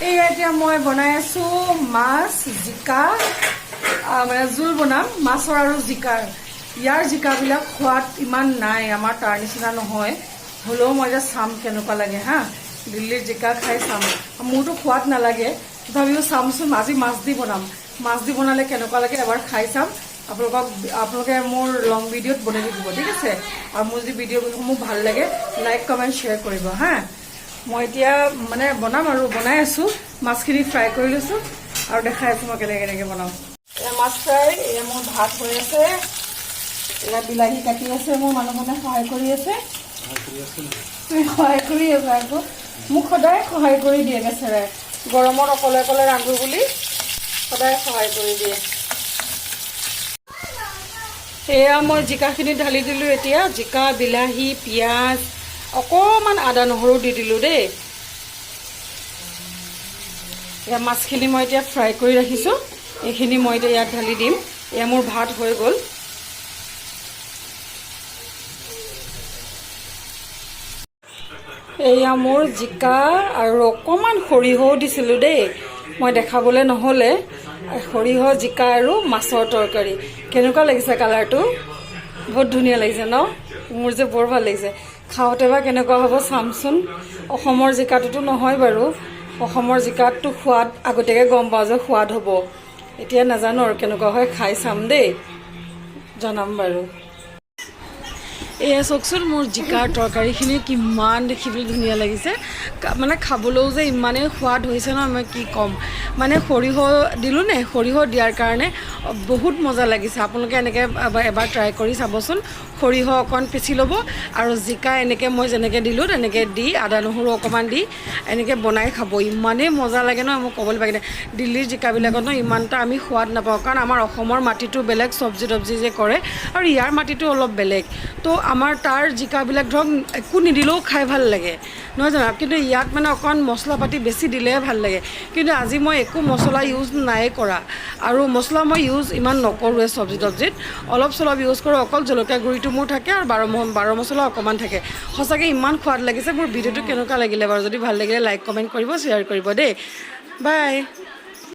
এয়া এতিয়া মই বনাই আছো মাছ জিকা মানে জোল বনাম মাছৰ আৰু জিকাৰ ইয়াৰ জিকাবিলাক সোৱাদ ইমান নাই আমাৰ তাৰ নিচিনা নহয় হ'লেও মই যে চাম কেনেকুৱা লাগে হা দিল্লীৰ জিকা খাই চাম মোৰতো সোৱাদ নালাগে তথাপিও চামচোন আজি মাছ দি বনালে কেনেকুৱা লাগে এবাৰ খাই চাম আপোনালোকে মোৰ লং ভিডিঅ'ত বনাই দিব ঠিক আছে আৰু মোৰ যদি ভিডিঅ'সমূহ ভাল লাগে লাইক কমেণ্ট শ্বেয়াৰ কৰিব হা মই এতিয়া মানে বনাম আৰু বনাই আছো মাছখিনি ফ্ৰাই কৰি লৈছো আৰু দেখাই আছো মই কেনেকৈ বনাম এয়া মাছ ফ্ৰাই এয়া মোৰ ভাত হৈ আছে এয়া বিলাহী কাটি আছে মোৰ মানুহজনে সহায় কৰি আছে আকৌ মোক সদায় সহায় কৰি দিয়ে বেচেৰাই গৰমত অকলে অকলে ৰান্ধো বুলি সদায় সহায় কৰি দিয়ে এয়া মই জিকাখিনি ঢালি দিলোঁ এতিয়া জিকা বিলাহী পিঁয়াজ অকণমান আদা নহৰু দি দিলোঁ দেই এয়া মাছখিনি মই এতিয়া ফ্ৰাই কৰি ৰাখিছোঁ এইখিনি মই এতিয়া ইয়াত ঢালি দিম এয়া মোৰ ভাত হৈ গ'ল এয়া মোৰ জিকা আৰু অকণমান সৰিয়হও দিছিলোঁ দেই মই দেখাবলৈ নহ'লে সৰিয়হ জিকা আৰু মাছৰ তৰকাৰী কেনেকুৱা লাগিছে কালাৰটো বহুত ধুনীয়া লাগিছে ন মোৰ যে বৰ ভাল লাগিছে খাওঁতে বা কেনেকুৱা হ'ব চামচোন অসমৰ জিকাটোতো নহয় বাৰু অসমৰ জিকাটো সোৱাদ আগতীয়াকৈ গম পাওঁ যে সোৱাদ হ'ব এতিয়া নাজানো আৰু কেনেকুৱা হয় খাই চাম দেই জনাম বাৰু এয়া চাওকচোন মোৰ জিকাৰ তৰকাৰীখিনি কিমান দেখিবলৈ ধুনীয়া লাগিছে মানে খাবলৈও যে ইমানেই সোৱাদ হৈছে ন মই কি ক'ম মানে সৰিয়হ দিলোঁ নে সৰিয়হ দিয়াৰ কাৰণে বহুত মজা লাগিছে আপোনালোকে এনেকৈ এবাৰ ট্ৰাই কৰি চাবচোন সৰিয়হ অকণ পিচি ল'ব আৰু জিকা এনেকৈ মই যেনেকৈ দিলোঁ তেনেকৈ দি আদা নহৰু অকণমান দি এনেকৈ বনাই খাব ইমানেই মজা লাগে ন মোক ক'বলৈ পাৰি দিল্লীৰ জিকাবিলাকত ন ইমানটা আমি সোৱাদ নাপাওঁ কাৰণ আমাৰ অসমৰ মাটিটো বেলেগ চব্জি তব্জি যে কৰে আৰু ইয়াৰ মাটিটো অলপ বেলেগ তো আমাৰ তাৰ জিকাবিলাক ধৰক একো নিদিলেও খাই ভাল লাগে নহয় জানো কিন্তু ইয়াত মানে অকণ মছলা পাতি বেছি দিলেহে ভাল লাগে কিন্তু আজি মই একো মছলা ইউজ নাই কৰা আৰু মছলা মই ইউজ ইমান নকৰোঁৱে চব্জি তব্জিত অলপ চলপ ইউজ কৰোঁ অকল জলকীয়া গুড়িটো মোৰ থাকে আৰু বাৰ মছলা অকণমান থাকে সঁচাকৈ ইমান সোৱাদ লাগিছে মোৰ ভিডিঅ'টো কেনেকুৱা লাগিলে বাৰু যদি ভাল লাগিলে লাইক কমেণ্ট কৰিব শ্বেয়াৰ কৰিব দেই বাই